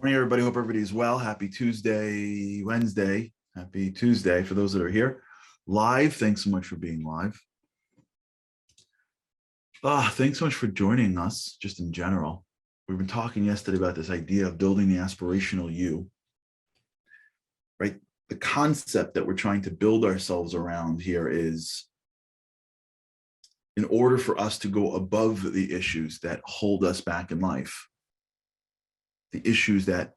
Morning, everybody. Hope everybody's well. Happy Tuesday, Wednesday. Happy Tuesday for those that are here live. Thanks so much for being live. Thanks so much for joining us just in general. We've been talking yesterday about this idea of building the aspirational you, right? The concept that we're trying to build ourselves around here is in order for us to go above the issues that hold us back in life, the issues that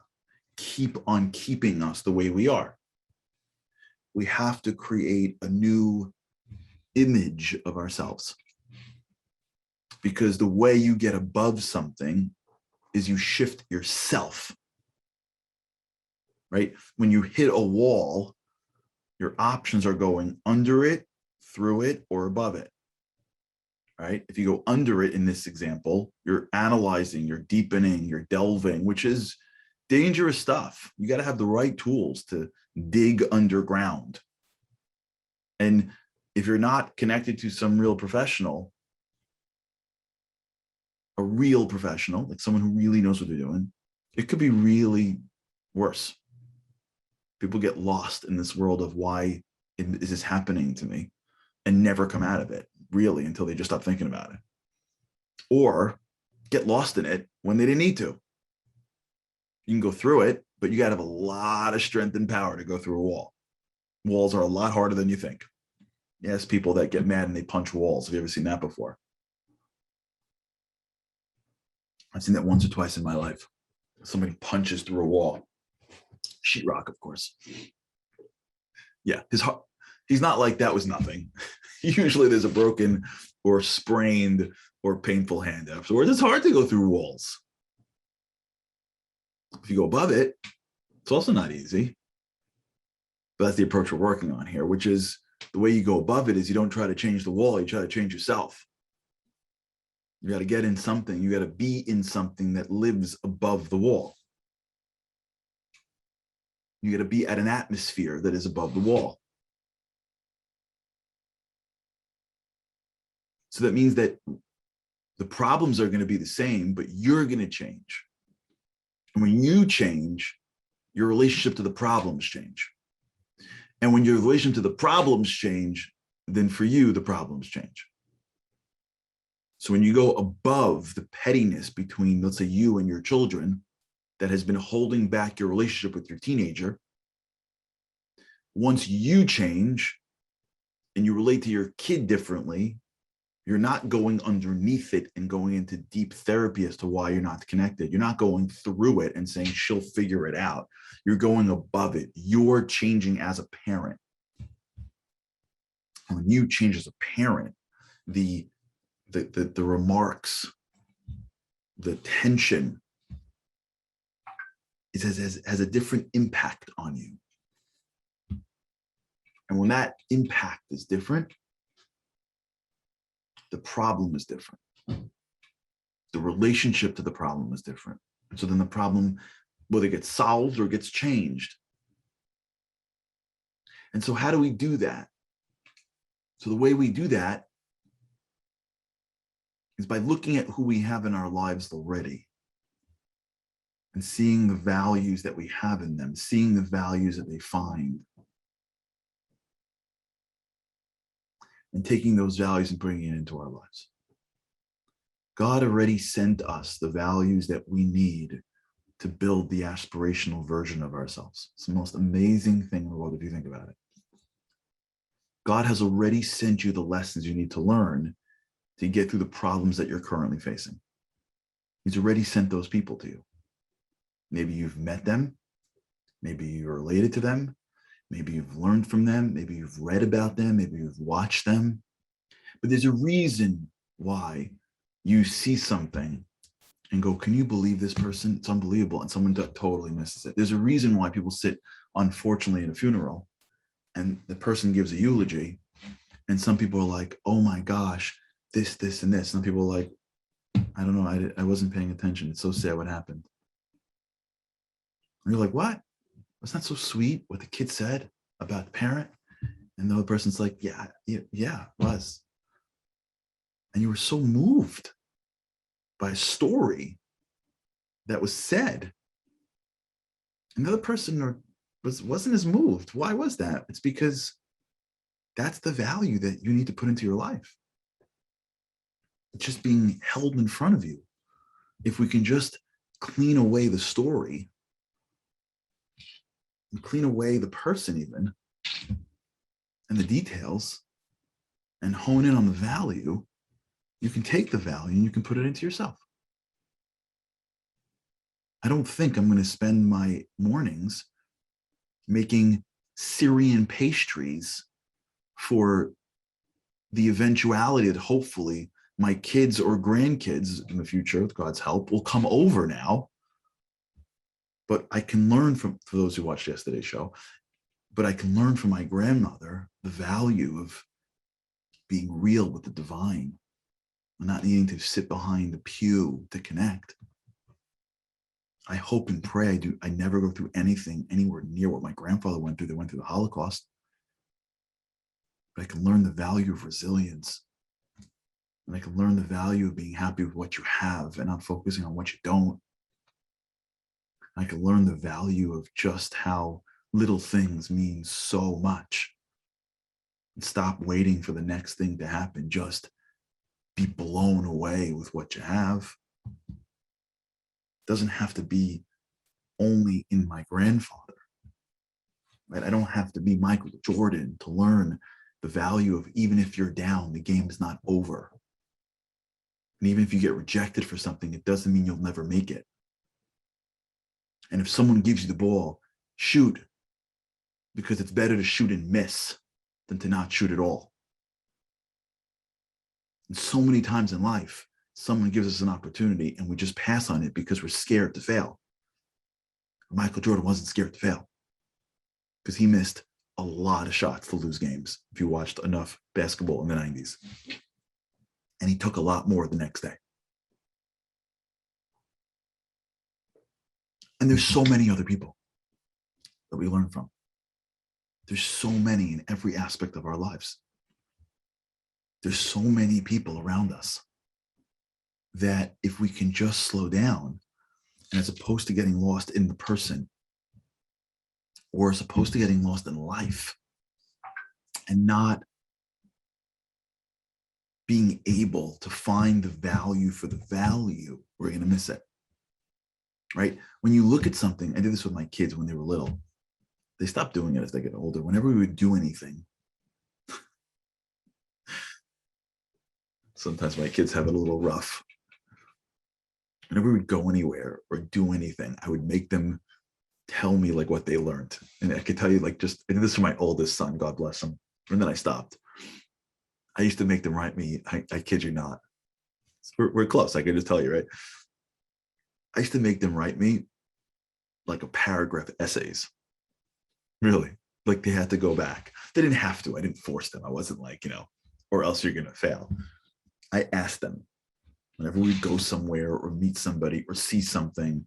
keep on keeping us the way we are. We have to create a new image of ourselves. Because the way you get above something is you shift yourself, right? When you hit a wall, your options are going under it, through it, or above it, right? If you go under it in this example, you're analyzing, you're deepening, you're delving, which is dangerous stuff. You got to have the right tools to dig underground. And if you're not connected to some real professional, a real professional, like someone who really knows what they're doing, it could be really worse. People get lost in this world of why is this happening to me and never come out of it, really, until they just stop thinking about it. Or get lost in it when they didn't need to. You can go through it, but you got to have a lot of strength and power to go through a wall. Walls are a lot harder than you think. Yes, people that get mad and they punch walls. Have you ever seen that before? I've seen that once or twice in my life. Somebody punches through a wall. Sheetrock, of course. Yeah, he's not like that was nothing. Usually there's a broken or sprained or painful hand afterwards. It's hard to go through walls. If you go above it, it's also not easy. But that's the approach we're working on here, which is the way you go above it is you don't try to change the wall, you try to change yourself. You got to get in something. You got to be in something that lives above the wall. You got to be at an atmosphere that is above the wall. So that means that the problems are going to be the same, but you're going to change. And when you change, your relationship to the problems change. And when your relation to the problems change, then for you, the problems change. So when you go above the pettiness between, let's say, you and your children that has been holding back your relationship with your teenager, once you change and you relate to your kid differently, you're not going underneath it and going into deep therapy as to why you're not connected. You're not going through it and saying she'll figure it out. You're going above it. You're changing as a parent. And when you change as a parent, the remarks, the tension, it has a different impact on you. And when that impact is different, the problem is different. The relationship to the problem is different. And so then the problem whether it gets solved or gets changed. And so how do we do that? So the way we do that is by looking at who we have in our lives already and seeing the values that we have in them, seeing the values that they find, and taking those values and bringing it into our lives. God already sent us the values that we need to build the aspirational version of ourselves. It's the most amazing thing in the world if you think about it. God has already sent you the lessons you need to learn to get through the problems that you're currently facing. He's already sent those people to you. Maybe you've met them. Maybe you're related to them. Maybe you've learned from them. Maybe you've read about them. Maybe you've watched them. But there's a reason why you see something and go, can you believe this person? It's unbelievable. And someone totally misses it. There's a reason why people sit, unfortunately, in a funeral and the person gives a eulogy and some people are like, oh my gosh, this, and this. And people are like, I don't know. I wasn't paying attention. It's so sad what happened. And you're like, what? Was that so sweet what the kid said about the parent? And the other person's like, yeah, it was. And you were so moved by a story that was said Another person wasn't as moved. Why was that? It's because that's the value that you need to put into your life. It's just being held in front of you. If we can just clean away the story and clean away the person even and the details and hone in on the value, you can take the value and you can put it into yourself. I don't think I'm going to spend my mornings making Syrian pastries for the eventuality that hopefully my kids or grandkids in the future, with God's help, will come over now. But I can learn from, for those who watched yesterday's show, but I can learn from my grandmother the value of being real with the divine and not needing to sit behind the pew to connect. I hope and pray I never go through anything anywhere near what my grandfather went through. They went through the Holocaust. But I can learn the value of resilience. And I can learn the value of being happy with what you have and not focusing on what you don't. I can learn the value of just how little things mean so much. And stop waiting for the next thing to happen. Just be blown away with what you have. It doesn't have to be only in my grandfather. Right? I don't have to be Michael Jordan to learn the value of, even if you're down, the game is not over. And even if you get rejected for something, it doesn't mean you'll never make it. And if someone gives you the ball, shoot, because it's better to shoot and miss than to not shoot at all. And so many times in life, someone gives us an opportunity and we just pass on it because we're scared to fail. Michael Jordan wasn't scared to fail because he missed a lot of shots to lose games if you watched enough basketball in the 90s. And he took a lot more the next day. And there's so many other people that we learn from. There's so many in every aspect of our lives. There's so many people around us that if we can just slow down, and as opposed to getting lost in the person, or as opposed to getting lost in life, and not being able to find the value for the value, we're going to miss it. Right? When you look at something, I did this with my kids when they were little. They stopped doing it as they get older. Whenever we would do anything, sometimes my kids have it a little rough. Whenever we would go anywhere or do anything, I would make them tell me like what they learned. And I could tell you like just, I did this for my oldest son, God bless him. And then I stopped. I used to make them write me, I kid you not. We're close, I could just tell you, right? I used to make them write me like a paragraph essays. Really, like they had to go back. They didn't have to. I didn't force them. I wasn't like, or else you're going to fail. I asked them whenever we go somewhere or meet somebody or see something,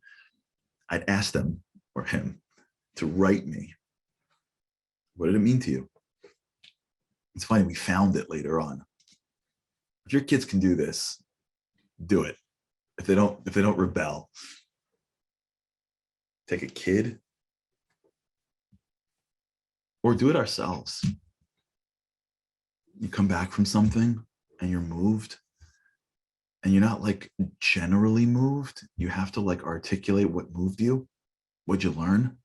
I'd ask them or him to write me. What did it mean to you? It's funny. We found it later on. If your kids can do this, do it. If they don't rebel, take a kid or do it ourselves. You come back from something and you're moved and you're not like generally moved. You have to like articulate what moved you. What'd you learn?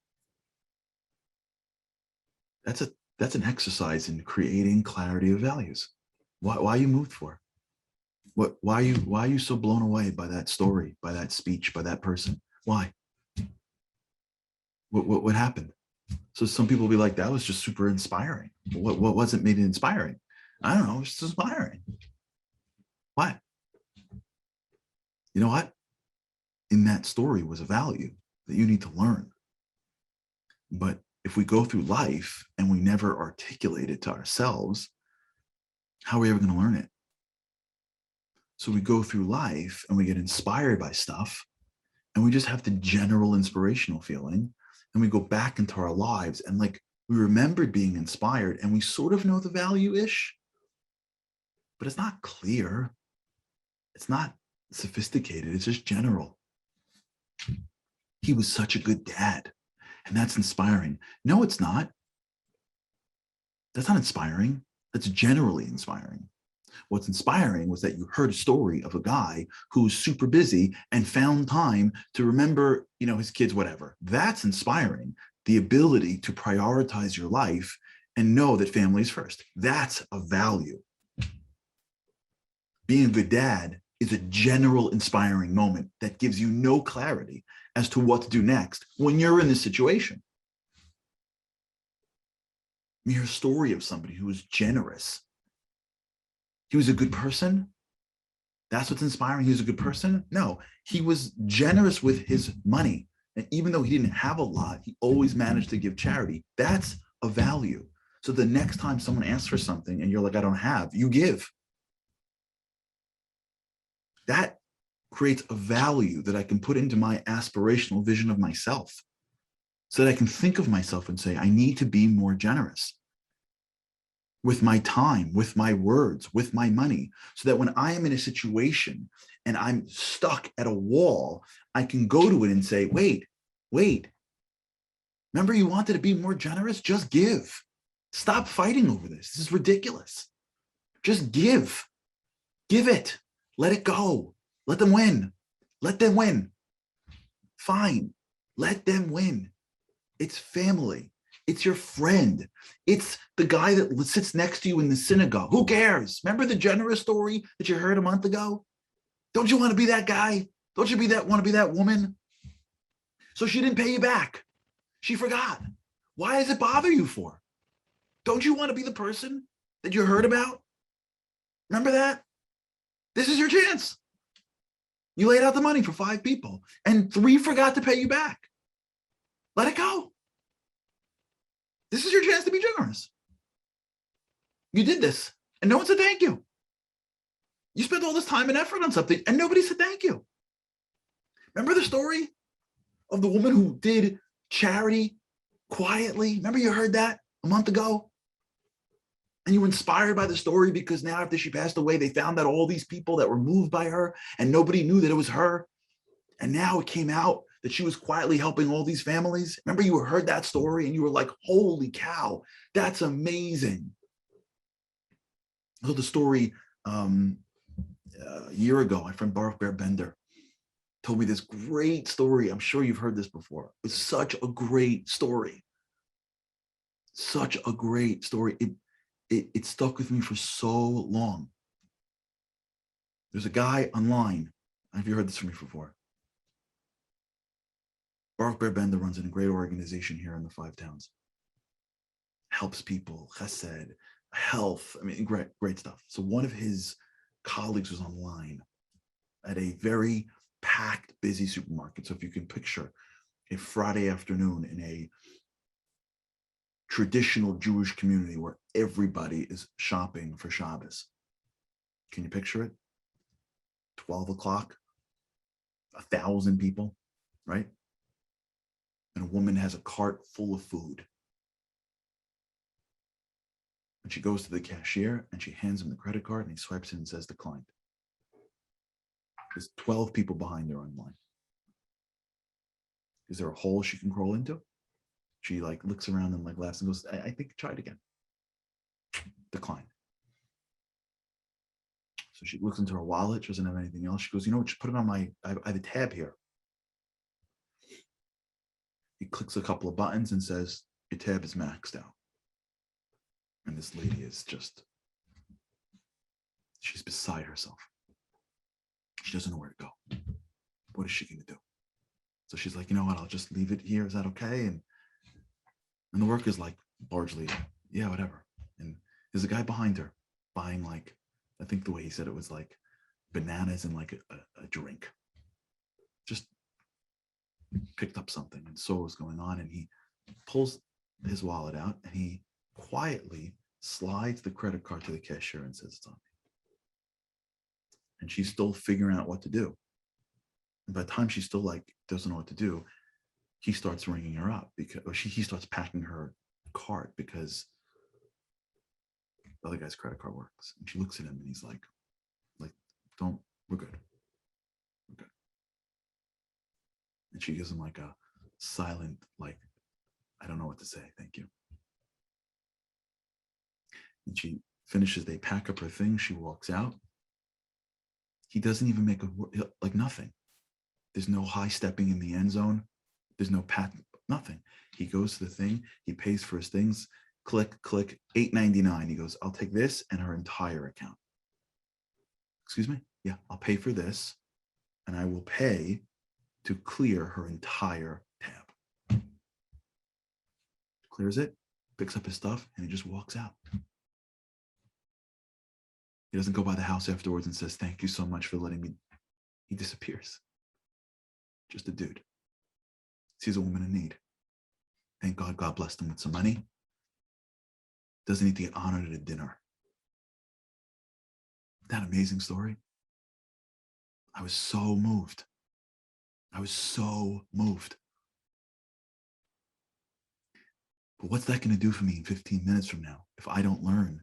That's an exercise in creating clarity of values. Why are you moved for? Why are you so blown away by that story, by that speech, by that person? Why? What happened? So some people will be like, that was just super inspiring. What wasn't made it inspiring? I don't know, it's just inspiring. Why? You know what? In that story was a value that you need to learn. But if we go through life and we never articulate it to ourselves, how are we ever going to learn it? So we go through life and we get inspired by stuff and we just have the general inspirational feeling and we go back into our lives and like we remembered being inspired and we sort of know the value-ish, but it's not clear. It's not sophisticated. It's just general. He was such a good dad. And that's inspiring. No, it's not. That's not inspiring. That's generally inspiring. What's inspiring was that you heard a story of a guy who was super busy and found time to remember, his kids, whatever. That's inspiring. The ability to prioritize your life and know that family is first. That's a value. Being a good dad is a general inspiring moment that gives you no clarity as to what to do next when you're in this situation. You hear a story of somebody who was generous. He was a good person. That's what's inspiring. He was a good person. No, he was generous with his money. And even though he didn't have a lot, he always managed to give charity. That's a value. So the next time someone asks for something and you're like, I don't have, you give. That creates a value that I can put into my aspirational vision of myself so that I can think of myself and say, I need to be more generous with my time, with my words, with my money, so that when I am in a situation and I'm stuck at a wall, I can go to it and say, wait, remember you wanted to be more generous? Just give. Stop fighting over this. This is ridiculous. Just give. Give it. Let it go. Let them win. Let them win. Fine. Let them win. It's family. It's your friend. It's the guy that sits next to you in the synagogue. Who cares? Remember the generous story that you heard a month ago? Don't you want to be that guy? Don't you want to be that woman? So she didn't pay you back. She forgot. Why does it bother you for? Don't you want to be the person that you heard about? Remember that? This is your chance. You laid out the money for 5 people and 3 forgot to pay you back. Let it go. This is your chance to be generous. You did this and no one said thank you. You spent all this time and effort on something and nobody said thank you. Remember the story of the woman who did charity quietly? Remember you heard that a month ago? And you were inspired by the story because now after she passed away, they found out all these people that were moved by her and nobody knew that it was her. And now it came out that she was quietly helping all these families. Remember you heard that story and you were like, holy cow, that's amazing. So the story a year ago, my friend Baruch Bear Bender told me this great story. I'm sure you've heard this before. It's such a great story. Such a great story. It stuck with me for so long. There's a guy online. Have you heard this from me before? Baruch Bear Bender runs in a great organization here in the 5 towns. Helps people, chesed, health. I mean, great stuff. So one of his colleagues was online at a very packed, busy supermarket. So if you can picture a Friday afternoon in a traditional Jewish community where everybody is shopping for Shabbos. Can you picture it? 12 o'clock, 1,000 people, right? And a woman has a cart full of food. And she goes to the cashier and she hands him the credit card and he swipes it and says declined. There's 12 people behind her online. Is there a hole she can crawl into? She looks around and laughs and goes, I think try it again. Decline. So she looks into her wallet. She doesn't have anything else. She goes, you know what? Just put it on I have a tab here. He clicks a couple of buttons and says, your tab is maxed out. And this lady is she's beside herself. She doesn't know where to go. What is she going to do? So she's like, you know what? I'll just leave it here. Is that okay? And the worker's largely, yeah, whatever. And there's a guy behind her buying I think the way he said it was bananas and a drink. Just picked up something and saw what was going on. And he pulls his wallet out and he quietly slides the credit card to the cashier and says, it's on me. And she's still figuring out what to do. And by the time she's still doesn't know what to do, he starts ringing her up he starts packing her cart because the other guy's credit card works. And she looks at him and he's like, we're good. We're good. And she gives him a silent, I don't know what to say. Thank you. And she finishes, they pack up her things. She walks out. He doesn't even make a word, like nothing. There's no high stepping in the end zone. There's no pat, nothing. He goes to the thing. He pays for his things. Click, click, $8.99. He goes, I'll take this and her entire account. Excuse me? Yeah, I'll pay for this and I will pay to clear her entire tab. Clears it, picks up his stuff, and he just walks out. He doesn't go by the house afterwards and says, thank you so much for letting me. He disappears. Just a dude. Sees a woman in need. Thank God, God blessed him with some money. Doesn't need to get honored at a dinner. That amazing story. I was so moved. I was so moved. But what's that going to do for me in 15 minutes from now if I don't learn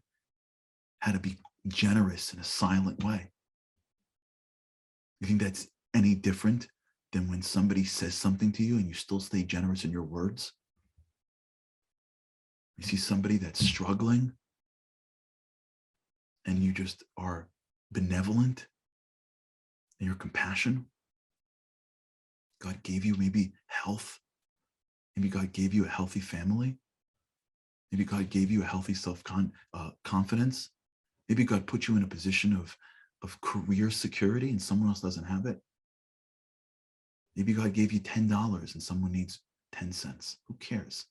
how to be generous in a silent way? You think that's any different than when somebody says something to you and you still stay generous in your words? You see somebody that's struggling and you just are benevolent in your compassion. God gave you maybe health. Maybe God gave you a healthy family. Maybe God gave you a healthy self-confidence. Maybe God put you in a position of career security and someone else doesn't have it. Maybe God gave you $10 and someone needs 10 cents. Who cares?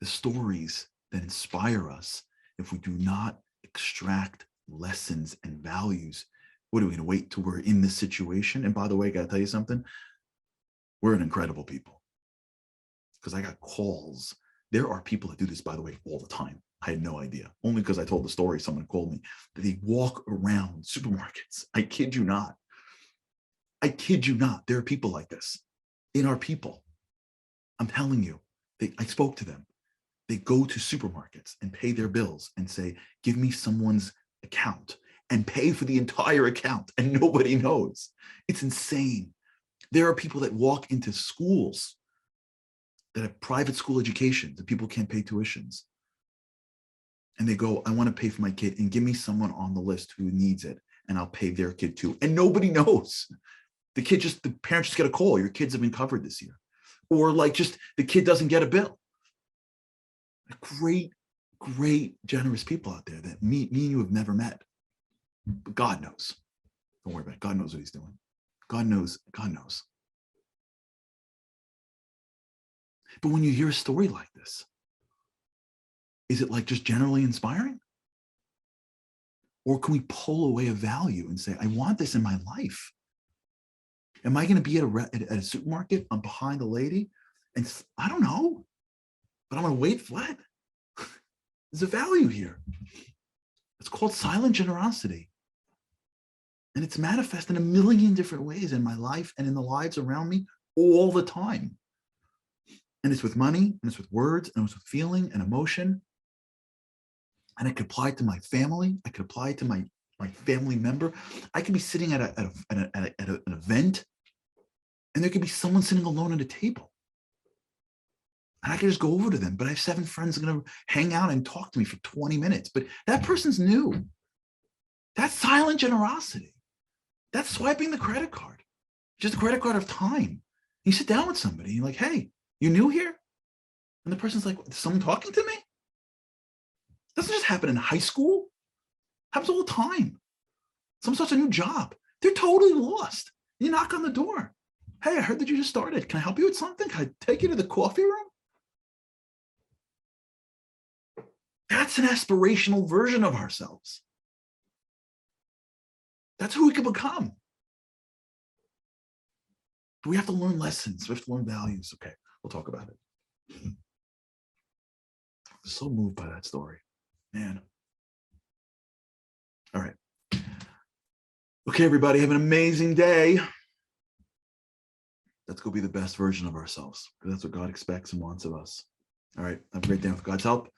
The stories that inspire us, if we do not extract lessons and values, what are we going to wait till we're in this situation? And by the way, I got to tell you something. We're an incredible people, because I got calls. There are people that do this, by the way, all the time. I had no idea. Only because I told the story, someone called me. They walk around supermarkets. I kid you not. I kid you not. There are people like this in our people. I'm telling you, I spoke to them. They go to supermarkets and pay their bills and say, give me someone's account, and pay for the entire account, and nobody knows. It's insane. There are people that walk into schools that have private school education that people can't pay tuitions. And they go, I want to pay for my kid, and give me someone on the list who needs it, and I'll pay their kid too. And nobody knows. The parents just get a call. Your kids have been covered this year. Or like just the kid doesn't get a bill. Great, great, generous people out there that me and you have never met. But God knows. Don't worry about it. God knows what he's doing. God knows. God knows. But when you hear a story like this, is it like just generally inspiring? Or can we pull away a value and say, I want this in my life? Am I going to be at a supermarket? I'm behind a lady and I don't know, but I'm going to wait flat. There's a value here. It's called silent generosity. And it's manifest in a million different ways in my life and in the lives around me all the time. And it's with money, and it's with words, and it's with feeling and emotion. And I could apply it to my family. I could apply it to my family member. I could be sitting at an event, and there could be someone sitting alone at a table. And I could just go over to them, but I have 7 friends that are going to hang out and talk to me for 20 minutes. But that person's new. That's silent generosity. That's swiping the credit card. Just a credit card of time. You sit down with somebody, and you're like, hey, you new here? And the person's like, is someone talking to me? Doesn't just happen in high school. It happens all the time. Someone starts a new job. They're totally lost. You knock on the door. Hey, I heard that you just started. Can I help you with something? Can I take you to the coffee room? That's an aspirational version of ourselves. That's who we can become. But we have to learn lessons. We have to learn values. Okay, we'll talk about it. I'm so moved by that story, man. All right. Okay, everybody, have an amazing day. Let's go be the best version of ourselves, because that's what God expects and wants of us. All right, have a great day with God's help.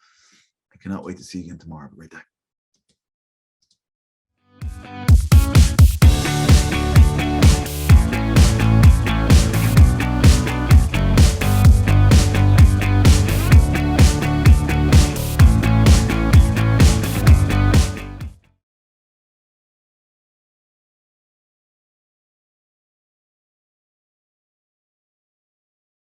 I cannot wait to see you again tomorrow. Have a great day.